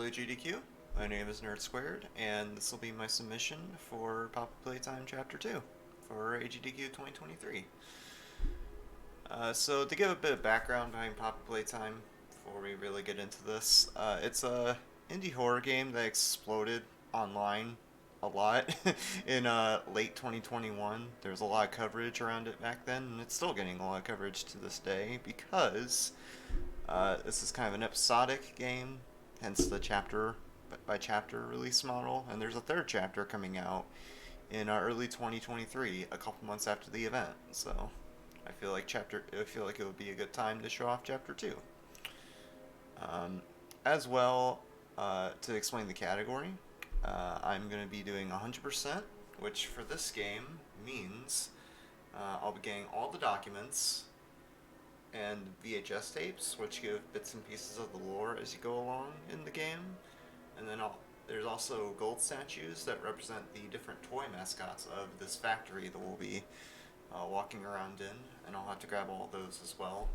AGDQ. My name is Nerd Squared, and this will be my submission for Papa Playtime Chapter 2 for AGDQ 2023. So to give a bit of background behind Papa Playtime before we really get into this, it's a indie horror game that exploded online a lot in late 2021. There's a lot of coverage around it back then, and it's still getting a lot of coverage to this day because this is kind of an episodic game, hence the chapter by chapter release model, and there's a third chapter coming out in early 2023, a couple months after the event. So I feel like it would be a good time to show off chapter 2. As well, to explain the category, I'm going to be doing 100%, which for this game means I'll be getting all the documents and VHS tapes, which give bits and pieces of the lore as you go along in the game. And then there's also gold statues that represent the different toy mascots of this factory that we'll be walking around in, and I'll have to grab all those as well.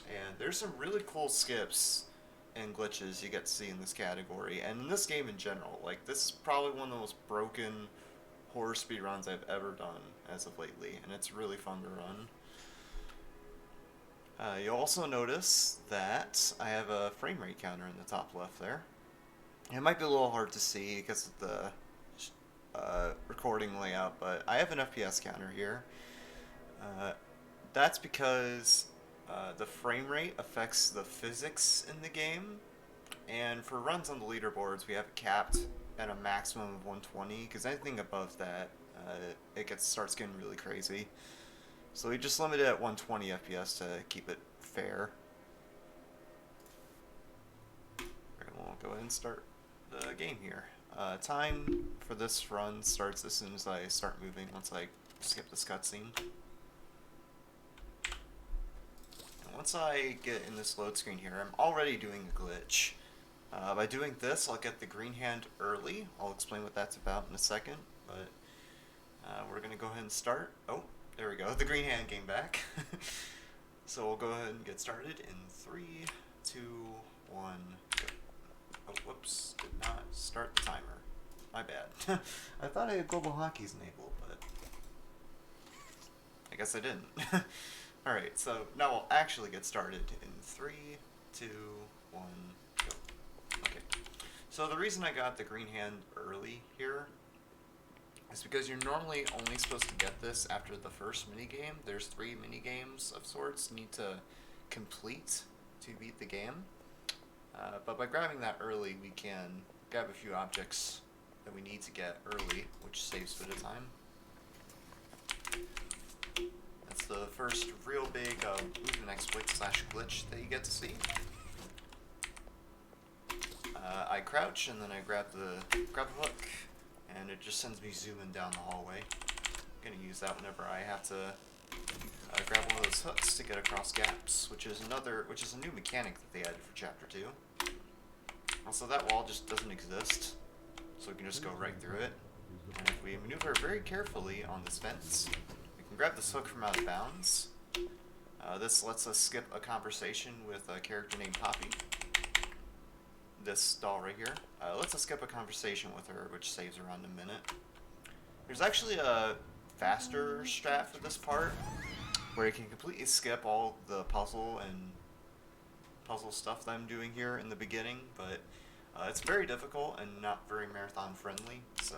And there's some really cool skips and glitches you get to see in this category, and in this game in general. Like, this is probably one of the most broken horror speedruns I've ever done as of lately, and it's really fun to run. You'll also notice that I have a frame rate counter in the top left there. It might be a little hard to see because of the recording layout, but I have an FPS counter here. That's because the frame rate affects the physics in the game, and for runs on the leaderboards we have it capped at a maximum of 120, because anything above that it starts getting really crazy. So we just limit it at 120 FPS to keep it fair. Alright, we'll go ahead and start the game here. Time for this run starts as soon as I start moving, once I skip this cutscene. And once I get in this load screen here, I'm already doing a glitch. By doing this, I'll get the green hand early. I'll explain what that's about in a second, but we're going to go ahead and start. Oh, there we go. The green hand came back. So we'll go ahead and get started in 3, 2, 1, go. Oh, whoops. Did not start the timer. My bad. I thought I had global hotkeys enabled, but I guess I didn't. Alright, so now we'll actually get started in 3, 2, 1, go. Okay. So the reason I got the green hand early here is because you're normally only supposed to get this after the first minigame. There's 3 minigames of sorts you need to complete to beat the game. But by grabbing that early, we can grab a few objects that we need to get early, which saves a bit of time. That's the first real big movement exploit / glitch that you get to see. I crouch and then I grab the hook, and it just sends me zooming down the hallway. I'm gonna use that whenever I have to grab one of those hooks to get across gaps, which is a new mechanic that they added for Chapter 2. Also, that wall just doesn't exist, so we can just go right through it. And if we maneuver very carefully on this fence, we can grab this hook from out of bounds. This lets us skip a conversation with a character named Poppy. This doll right here lets us skip a conversation with her, which saves around a minute. There's actually a faster strat for this part, where you can completely skip all the puzzle stuff that I'm doing here in the beginning, but it's very difficult and not very marathon friendly, so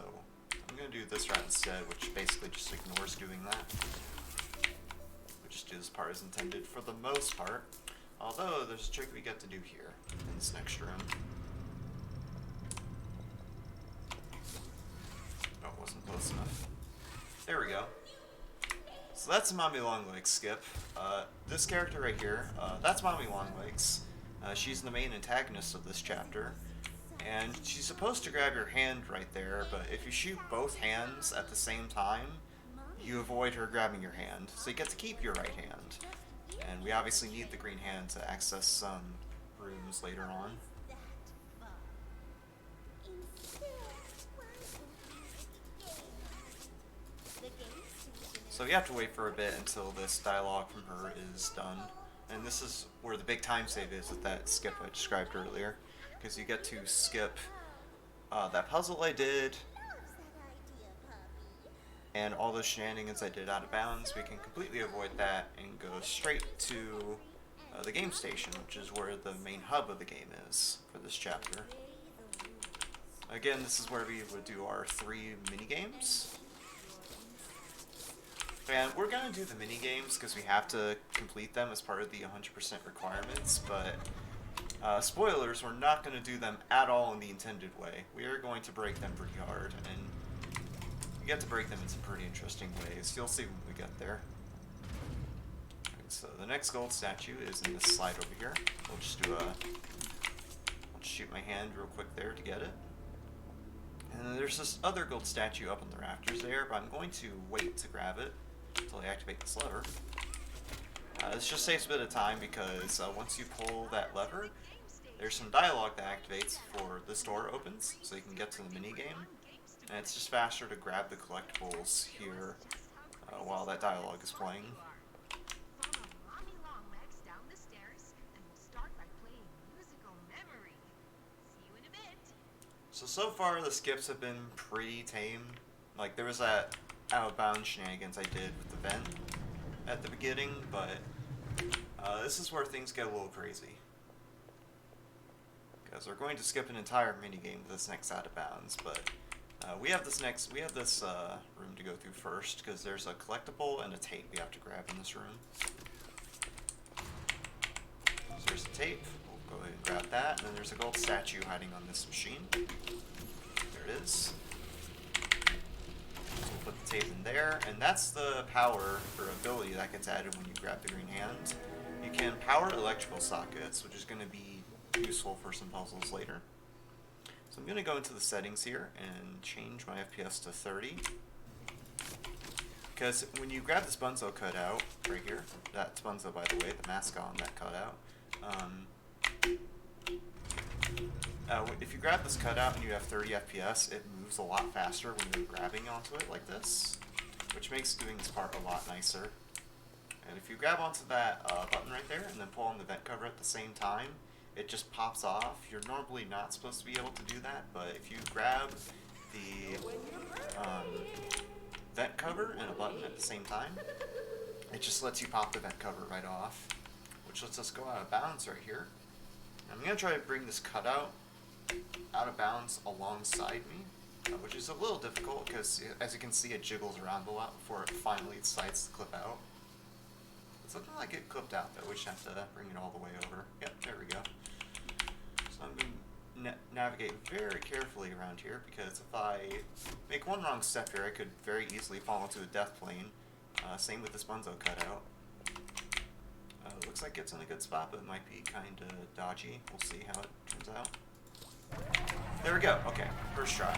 I'm going to do this route instead, which basically just ignores doing that. We just do this part as intended for the most part, although there's a trick we get to do here in this next room. Oh, it wasn't close enough. There we go. So that's Mommy Longlegs skip. This character right here, that's Mommy Longlegs. She's the main antagonist of this chapter, and she's supposed to grab your hand right there, but if you shoot both hands at the same time, you avoid her grabbing your hand, so you get to keep your right hand. And we obviously need the green hand to access some rooms later on. So you have to wait for a bit until this dialogue from her is done. And this is where the big time save is with that skip I described earlier. because you get to skip that puzzle I did and all the shenanigans I did out of bounds. We can completely avoid that and go straight to the game station, which is where the main hub of the game is for this chapter. Again, this is where we would do our 3 mini games. And we're going to do the mini games because we have to complete them as part of the 100% requirements, but spoilers, we're not going to do them at all in the intended way. We are going to break them pretty hard, and we get to break them in some pretty interesting ways. You'll see when we get there. Okay, so the next gold statue is in this slide over here. We'll just do I'll just shoot my hand real quick there to get it. And then there's this other gold statue up on the rafters there, but I'm going to wait to grab it until I activate this lever. This just saves a bit of time because once you pull that lever, there's some dialogue that activates before this door opens, so you can get to the mini game. And it's just faster to grab the collectibles here while that dialogue is playing. So far the skips have been pretty tame. Like, there was that out of bounds shenanigans I did with the vent at the beginning, but this is where things get a little crazy. Because we're going to skip an entire minigame with this next out of bounds, but we have this room to go through first, because there's a collectible and a tape we have to grab in this room. So there's a tape. Go ahead and grab that, and then there's a gold statue hiding on this machine. There it is. So we'll put the tape in there, and that's the power or ability that gets added when you grab the green hand. You can power electrical sockets, which is going to be useful for some puzzles later. So I'm going to go into the settings here and change my FPS to 30. Because when you grab this Bunzo cutout right here, that's Bunzo by the way, the mascot on that cutout, if you grab this cutout and you have 30 FPS, it moves a lot faster when you're grabbing onto it like this, which makes doing this part a lot nicer. And if you grab onto that button right there and then pull on the vent cover at the same time, it just pops off. You're normally not supposed to be able to do that, but if you grab the vent cover and a button at the same time, it just lets you pop the vent cover right off, which lets us go out of bounds right here. I'm going to try to bring this cutout out of bounds alongside me, which is a little difficult because, as you can see, it jiggles around a lot before it finally decides to clip out. It's looking like it clipped out, though. We just have to bring it all the way over. Yep, there we go. So I'm going to navigate very carefully around here, because if I make one wrong step here, I could very easily fall into a death plane. Same with this Bunzo cutout. Looks like it's in a good spot, but it might be kind of dodgy. We'll see how it turns out. There we go. Okay, first try.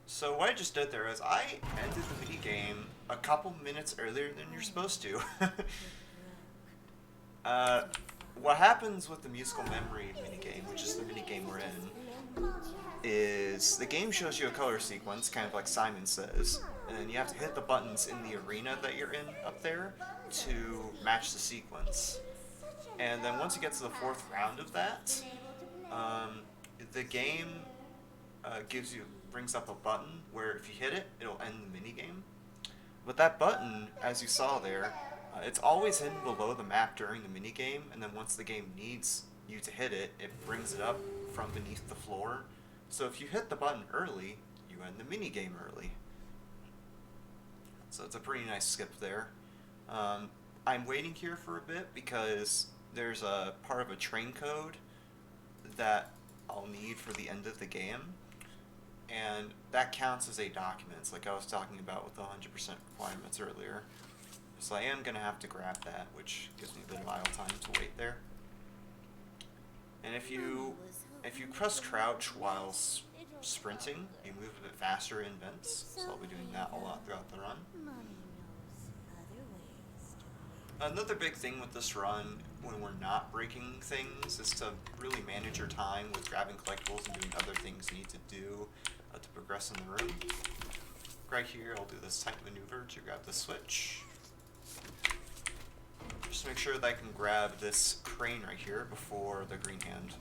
So what I just did there is I ended the mini game a couple minutes earlier than you're supposed to. What happens with the musical memory minigame, which is the minigame we're in, is the game shows you a color sequence, kind of like Simon says, and then you have to hit the buttons in the arena that you're in up there to match the sequence. And then once you get to the 4th round of that, the game brings up a button where if you hit it, it'll end the minigame. But that button, as you saw there, it's always hidden below the map during the minigame, and then once the game needs you to hit it, it brings it up from beneath the floor. So if you hit the button early, you end the minigame early. So it's a pretty nice skip there. I'm waiting here for a bit because there's a part of a train code that I'll need for the end of the game, and that counts as a document. It's like I was talking about with the 100% requirements earlier. So I am going to have to grab that, which gives me a bit of idle time to wait there. And if you press crouch while sprinting, you move a bit faster in vents, so I'll be doing that a lot throughout the run. Another big thing with this run, when we're not breaking things, is to really manage your time with grabbing collectibles and doing other things you need to do to progress in the room. Right here, I'll do this type of maneuver to grab the switch. just make sure that I can grab this crane right here before the green hand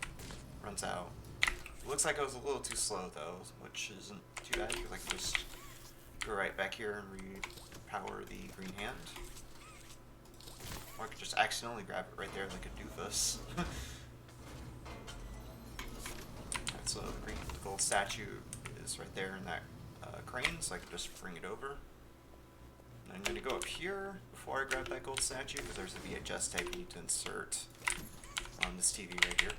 runs out. It looks like I was a little too slow though, which isn't too bad because I can just go right back here and repower the green hand. Or I could just accidentally grab it right there like a doofus. Alright, so the gold statue is right there in that crane, so I can just bring it over. And I'm going to go up here before I grab that gold statue, because there's a VHS tape I need to insert on this TV right here.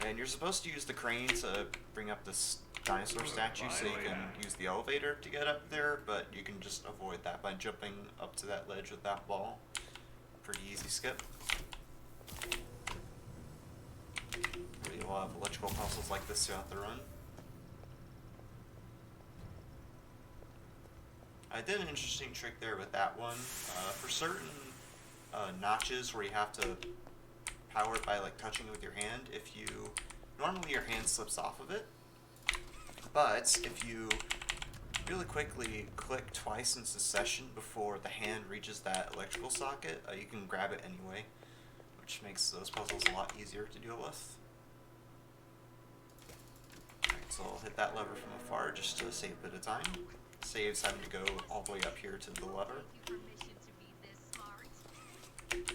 And you're supposed to use the crane to bring up this dinosaur statue so you can use the elevator to get up there, but you can just avoid that by jumping up to that ledge with that ball. Pretty easy skip. You'll have electrical puzzles like this throughout the run. I did an interesting trick there with that one. For certain notches where you have to power it by like touching it with your hand, normally your hand slips off of it, but if you really quickly click twice in succession before the hand reaches that electrical socket, you can grab it anyway, which makes those puzzles a lot easier to deal with. Alright, so I'll hit that lever from afar just to save a bit of time. Saves having to go all the way up here to the lever.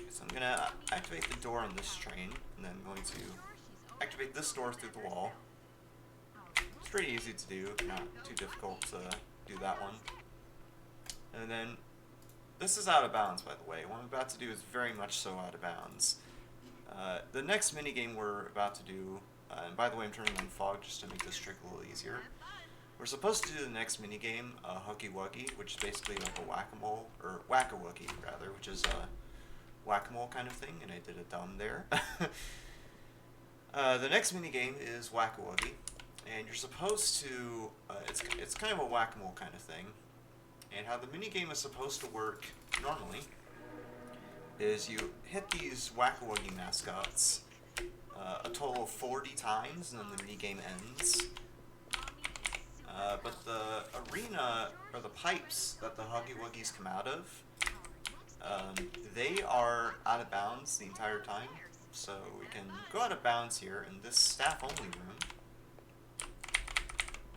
So I'm going to activate the door on this train, and then I'm going to activate this door through the wall. It's pretty easy to do, not too difficult to do that one. And then, this is out of bounds by the way. What I'm about to do is very much so out of bounds. The next minigame we're about to do, and by the way I'm turning on fog just to make this trick a little easier. We're supposed to do the next minigame, Huggy Wuggy, which is basically like a whack-a-mole, or whack-a-wuggy rather, which is a whack-a-mole kind of thing, and I did a dumb there. The next minigame is Whack-a-Wuggy, and you're supposed to, it's kind of a whack-a-mole kind of thing, and how the minigame is supposed to work normally is you hit these Whack-a-Wuggy mascots a total of 40 times, and then the minigame ends. But the arena, or the pipes that the Huggy Wuggies come out of, they are out of bounds the entire time. So we can go out of bounds here in this staff-only room.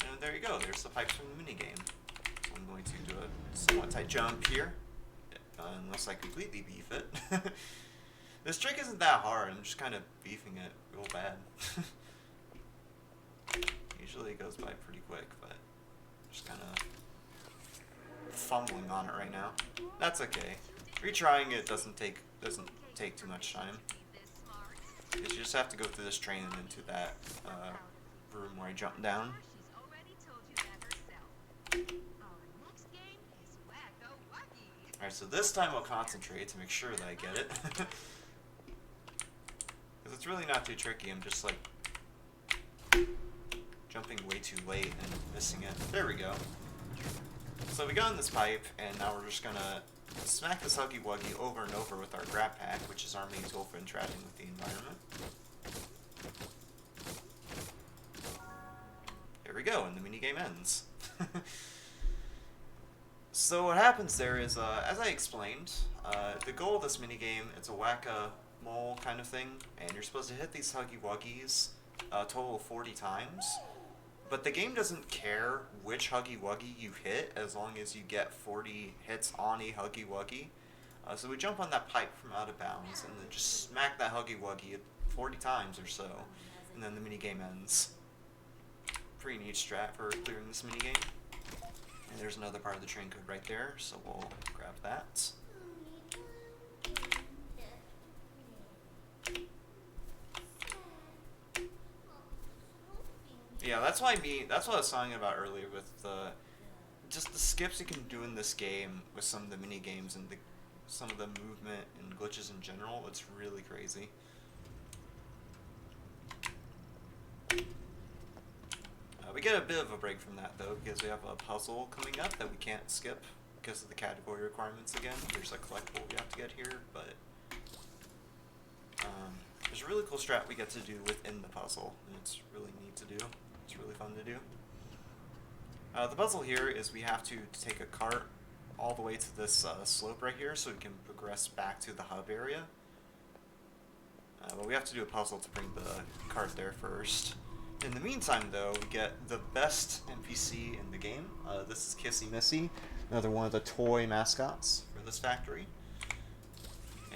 And there you go, there's the pipes from the minigame. So I'm going to do a somewhat tight jump here, unless I completely beef it. This trick isn't that hard, I'm just kind of beefing it real bad. Usually it goes by pretty quick, but I'm just kind of fumbling on it right now. That's okay. Retrying it doesn't take too much time. Because you just have to go through this train and into that room where I jumped down. Alright, so this time I'll concentrate to make sure that I get it. Because it's really not too tricky, I'm just like jumping way too late and missing it. There we go. So we got in this pipe, and now we're just gonna smack this Huggy Wuggy over and over with our grab pack, which is our main tool for interacting with the environment. There we go, and the minigame ends. So what happens there is, as I explained, the goal of this minigame, it's a whack-a-mole kind of thing, and you're supposed to hit these Huggy Wuggies a total of 40 times. But the game doesn't care which Huggy Wuggy you hit as long as you get 40 hits on a Huggy Wuggy. So we jump on that pipe from out of bounds and then just smack that Huggy Wuggy 40 times or so, and then the minigame ends. Pretty neat strat for clearing this minigame. And there's another part of the train code right there, so we'll grab that. Yeah, that's what I was talking about earlier with just the skips you can do in this game with some of the mini games and some of the movement and glitches in general. It's really crazy. We get a bit of a break from that though, because we have a puzzle coming up that we can't skip because of the category requirements again. There's a collectible we have to get here, but there's a really cool strat we get to do within the puzzle, and it's really neat to do. It's really fun to do. The puzzle here is we have to take a cart all the way to this slope right here so we can progress back to the hub area. But we have to do a puzzle to bring the cart there first. In the meantime, though, we get the best NPC in the game. This is Kissy Missy, another one of the toy mascots for this factory.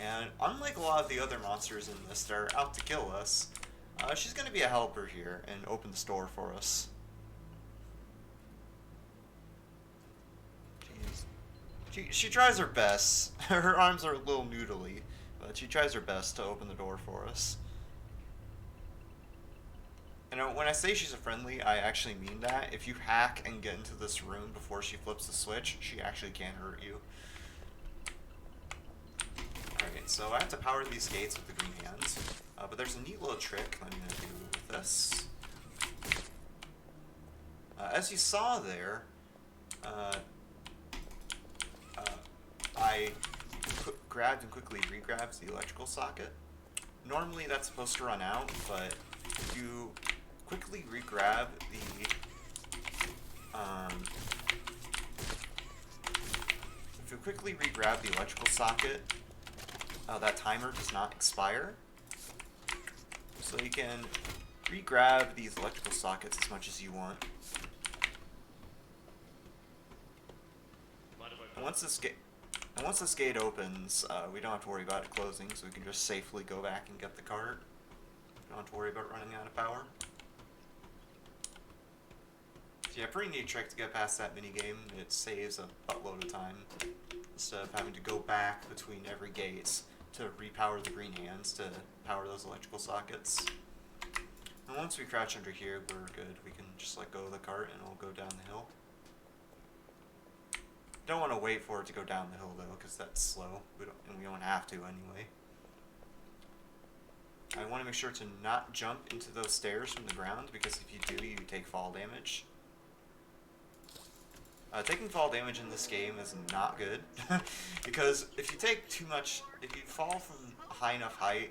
And unlike a lot of the other monsters in this that are out to kill us, she's going to be a helper here and open the store for us. She tries her best. Her arms are a little noodly, but she tries her best to open the door for us. And when I say she's a friendly, I actually mean that. If you hack and get into this room before she flips the switch, she actually can hurt you. Alright, so I have to power these gates with the green hands. But there's a neat little trick I'm going to do with this. As you saw there, I grabbed and quickly re-grabbed the electrical socket. Normally that's supposed to run out, but if you quickly re-grab the electrical socket, that timer does not expire. So you can re-grab these electrical sockets as much as you want. And once this gate opens, we don't have to worry about it closing, so we can just safely go back and get the cart. Don't have to worry about running out of power. So yeah, pretty neat trick to get past that minigame. It saves a buttload of time instead of having to go back between every gate to repower the green hands to power those electrical sockets. And once we crouch under here, we're good. We can just let go of the cart and it'll go down the hill. Don't want to wait for it to go down the hill though, because that's slow. We don't have to anyway. I want to make sure to not jump into those stairs from the ground, because if you do, you take fall damage. Taking fall damage in this game is not good, because if you fall from a high enough height,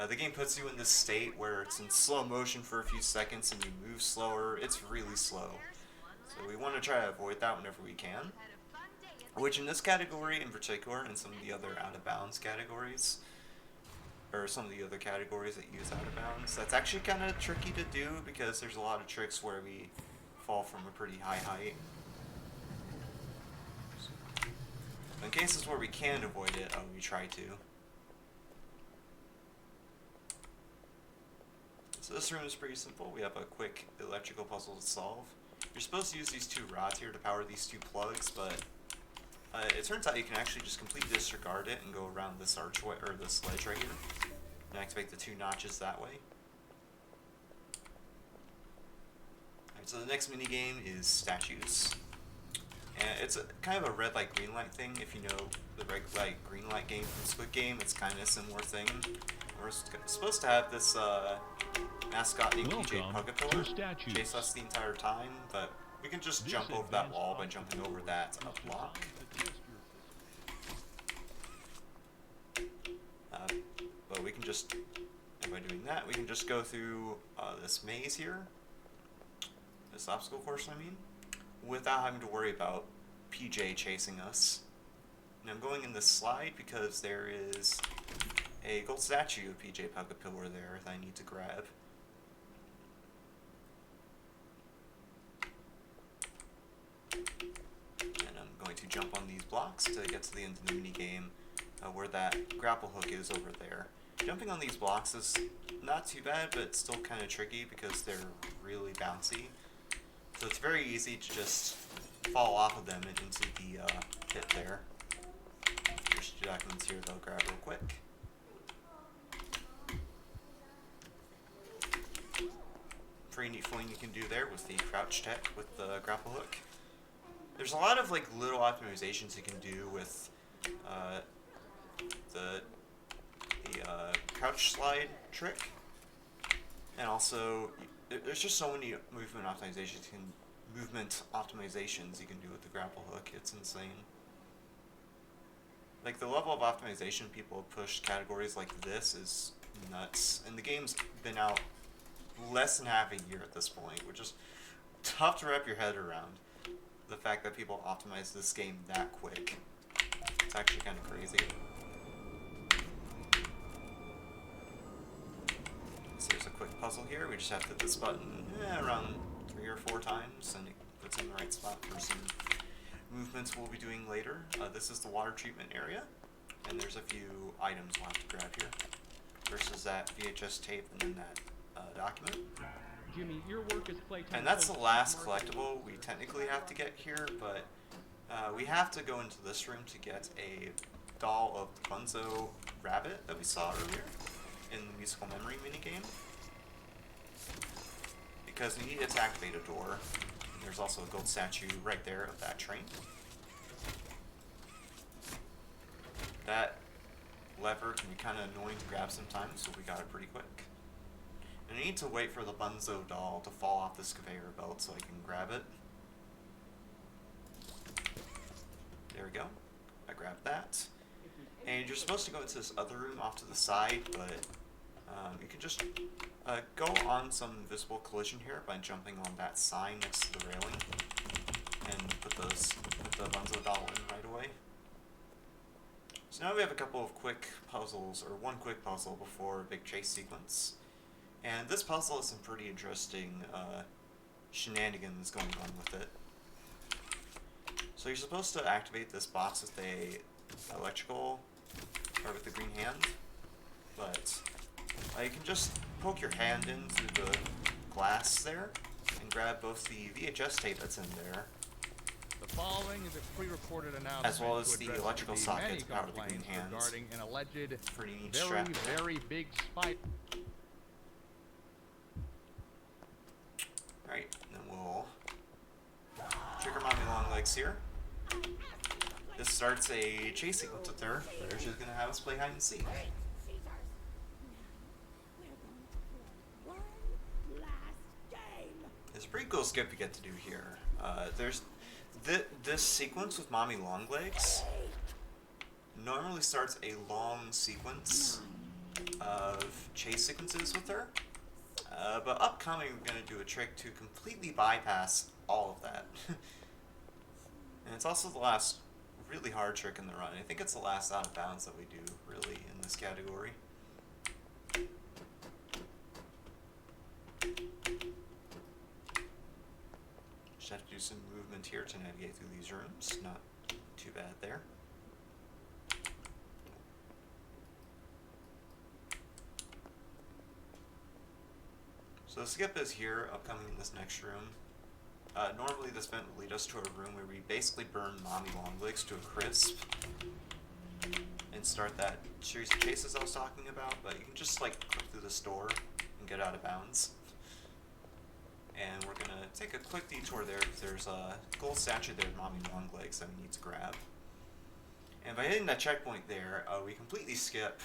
the game puts you in this state where it's in slow motion for a few seconds and you move slower. It's really slow. So we want to try to avoid that whenever we can. Which in this category in particular, and some of the other out-of-bounds categories, or some of the other categories that use out-of-bounds, that's actually kind of tricky to do, because there's a lot of tricks where we fall from a pretty high height. In cases where we can avoid it, we try to. So this room is pretty simple. We have a quick electrical puzzle to solve. You're supposed to use these two rods here to power these two plugs, but it turns out you can actually just completely disregard it and go around this archway, or this ledge right here, and activate the two notches that way. Alright, so the next minigame is statues. And it's kind of a red light, green light thing. If you know the red light, green light game from Squid Game, it's kind of a similar thing. We're supposed to have this mascot named PJ Pugapillar chase us the entire time, but we can just jump over that wall by jumping over that block. But we can just, and by doing that, we can just go through this maze here, this obstacle course, I mean, without having to worry about PJ chasing us. And I'm going in this slide because there is a gold statue of PJ Pugapillar there that I need to grab. And I'm going to jump on these blocks to get to the end of the minigame, where that grapple hook is over there. Jumping on these blocks is not too bad, but it's still kind of tricky because they're really bouncy. So it's very easy to just fall off of them and into the pit there. There's two documents here that I'll grab real quick. Pretty neat thing you can do there with the crouch tech with the grapple hook. There's a lot of like little optimizations you can do with the crouch slide trick, and also there's just so many movement optimizations you can do with the grapple hook. It's insane. Like the level of optimization people have pushed categories like this is nuts, and the game's been out less than half a year at this point, which is tough to wrap your head around. the fact that people optimize this game that quick. It's actually kind of crazy. So there's a quick puzzle here. We just have to hit this button around 3 or 4 times, and it puts in the right spot for some movements we'll be doing later. This is the water treatment area, and there's a few items we'll have to grab here. Versus that VHS tape and then that document. Jimmy, your work is Playtime. And that's the last collectible we technically have to get here, but we have to go into this room to get a doll of the Bunzo rabbit that we saw earlier in the musical memory minigame. Because we need it to activate a door. And there's also a gold statue right there of that train. That lever can be kind of annoying to grab sometimes, so we got it pretty quick. And I need to wait for the Bunzo doll to fall off this conveyor belt so I can grab it. There we go. I grabbed that. And you're supposed to go into this other room off to the side, but you can just go on some invisible collision here by jumping on that sign next to the railing and put the Bunzo doll in right away. So now we have a couple of quick puzzles, or one quick puzzle before a big chase sequence. And this puzzle has some pretty interesting shenanigans going on with it. So you're supposed to activate this box with a electrical, or with the green hand, but you can just poke your hand into the glass there and grab both the VHS tape that's in there, The following is a pre-recorded announcement as well as to the address electrical the socket many to power the green complaints hands. regarding an alleged Pretty neat strap there. very big spike. Right, then we'll trigger Mommy Longlegs here. This starts a chase sequence with her, where she's gonna have us play hide and seek. It's a pretty cool skip we get to do here. There's this sequence with Mommy Longlegs normally starts a long sequence of chase sequences with her. But upcoming, we're going to do a trick to completely bypass all of that. And it's also the last really hard trick in the run. I think it's the last out of bounds that we do, really, in this category. Just have to do some movement here to navigate through these rooms. Not too bad there. So the skip is here, upcoming in this next room. Normally this vent will lead us to a room where we basically burn Mommy Longlegs to a crisp and start that series of chases I was talking about, but you can just like click through this door and get out of bounds. And we're gonna take a quick detour there because there's a gold statue there of Mommy Longlegs that we need to grab. And by hitting that checkpoint there, we completely skip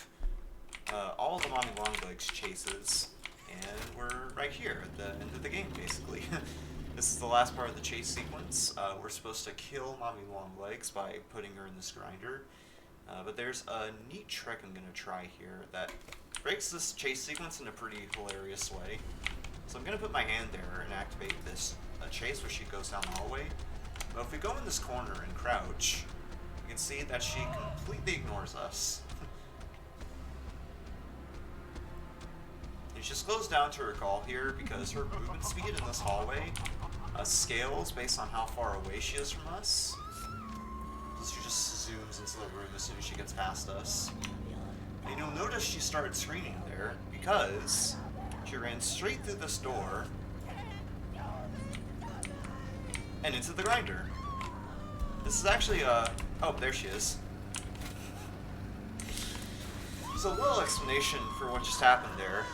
all of the Mommy Longlegs chases. And we're right here at the end of the game, basically. This is the last part of the chase sequence. We're supposed to kill Mommy Longlegs by putting her in this grinder. But there's a neat trick I'm going to try here that breaks this chase sequence in a pretty hilarious way. So I'm going to put my hand there and activate this chase where she goes down the hallway. But if we go in this corner and crouch, you can see that she completely ignores us. She slows down to her call here because her movement speed in this hallway scales based on how far away she is from us. So she just zooms into the room as soon as she gets past us. And you'll notice she started screaming there because she ran straight through this door and into the grinder. This is actually oh, there she is. So a little explanation for what just happened there.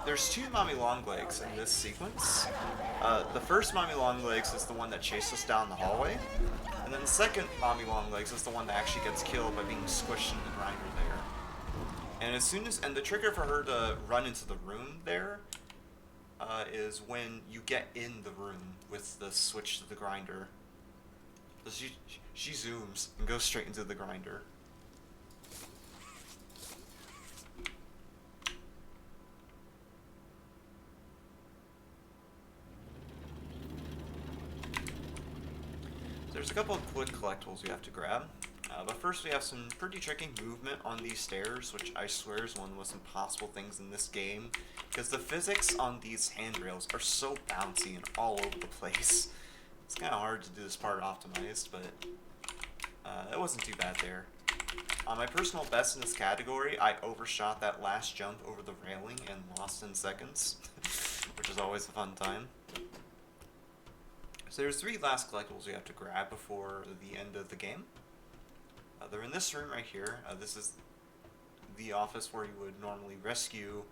There's two Mommy Longlegs in this sequence. The first Mommy Longlegs is the one that chased us down the hallway, and then the second Mommy Longlegs is the one that actually gets killed by being squished in the grinder there. And the trigger for her to run into the room there is when you get in the room with the switch to the grinder. So she zooms and goes straight into the grinder. there's a couple of quick collectibles we have to grab. But first we have some pretty tricky movement on these stairs, which I swear is one of the most impossible things in this game. Because the physics on these handrails are so bouncy and all over the place. It's kind of hard to do this part optimized, but it wasn't too bad there. On my personal best in this category, I overshot that last jump over the railing and lost in seconds, which is always a fun time. So there's 3 last collectibles we have to grab before the end of the game. They're in this room right here. This is the office where you would normally rescue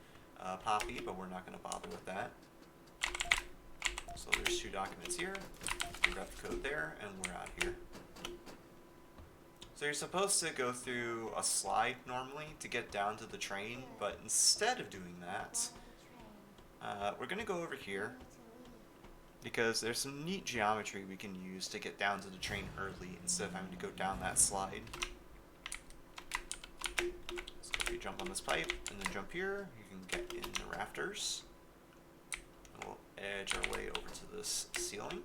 Poppy, but we're not going to bother with that. So there's 2 documents here. We grab the code there, and we're out here. So you're supposed to go through a slide normally to get down to the train, but instead of doing that, we're going to go over here because there's some neat geometry we can use to get down to the train early instead of having to go down that slide. So if you jump on this pipe and then jump here, you can get in the rafters. And we'll edge our way over to this ceiling.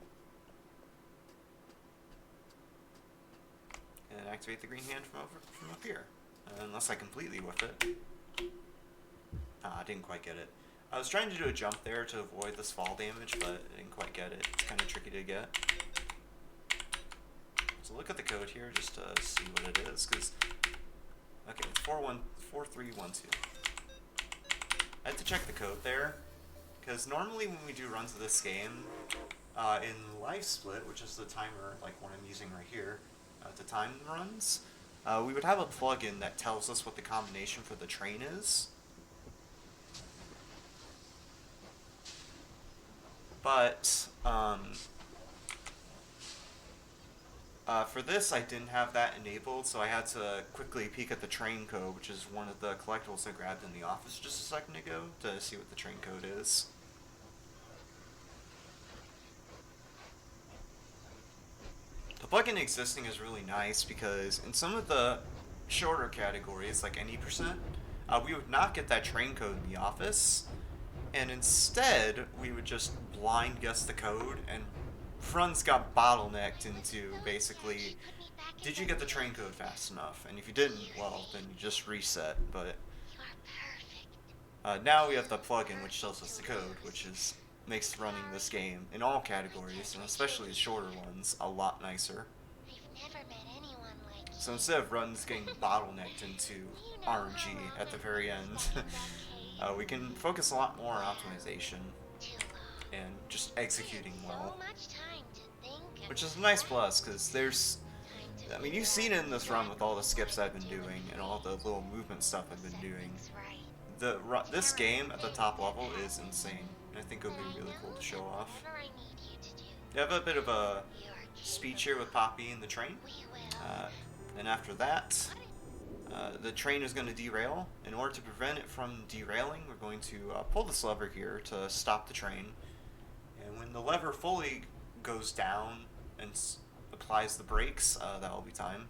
And activate the green hand from up here. Unless I completely whiff it. Ah, I didn't quite get it. I was trying to do a jump there to avoid this fall damage, but I didn't quite get it. It's kind of tricky to get. So look at the code here just to see what it is, because... Okay, it's 4312. I had to check the code there, because normally when we do runs of this game, in Life Split, which is the timer, like one I'm using right here, to time runs, we would have a plugin that tells us what the combination for the train is. But for this, I didn't have that enabled, so I had to quickly peek at the train code, which is one of the collectibles I grabbed in the office just a second ago, to see what the train code is. The plugin existing is really nice because in some of the shorter categories, like any%, we would not get that train code in the office, and instead we would just blind guess the code, and runs got bottlenecked into basically, did you get the train code fast enough? And if you didn't, well, then you just reset. But now we have the plugin which tells us the code, which makes running this game in all categories, and especially the shorter ones, a lot nicer. So instead of runs getting bottlenecked into RNG at the very end, we can focus a lot more on optimization and just executing well. Which is a nice plus, because there's... I mean, you've seen it in this run with all the skips I've been doing and all the little movement stuff I've been doing. This game at the top level is insane, and I think it would be really cool to show off. You have a bit of a speech here with Poppy in the train, and after that, the train is going to derail. In order to prevent it from derailing, we're going to pull this lever here to stop the train, and when the lever fully goes down and applies the brakes, that will be time.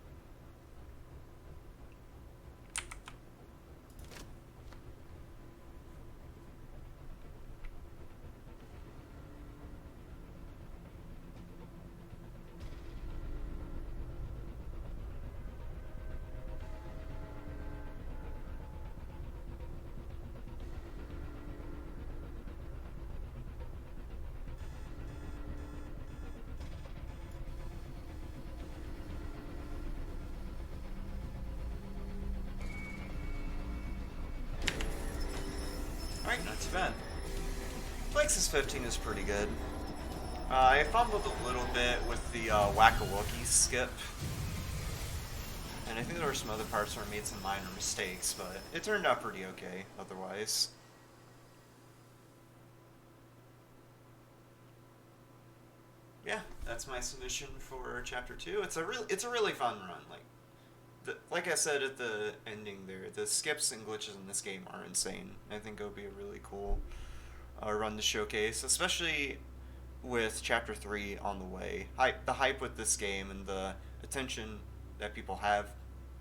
Alright, not too bad. Plexus 15 is pretty good. I fumbled a little bit with the Whack-A-Wookie skip. And I think there were some other parts where I made some minor mistakes, but it turned out pretty okay otherwise. Yeah, that's my submission for Chapter 2. It's a really fun run. Like I said at the ending there, the skips and glitches in this game are insane. I think it would be a really cool run to showcase, especially with Chapter 3 on the way. The hype with this game and the attention that people have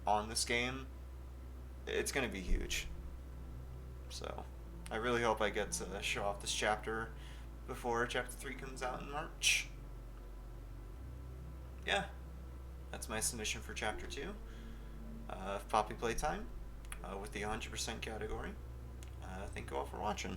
on this game, it's going to be huge. So, I really hope I get to show off this chapter before Chapter 3 comes out in March. yeah, that's my submission for Chapter 2 of Poppy Playtime with the 100% category. Thank you all for watching.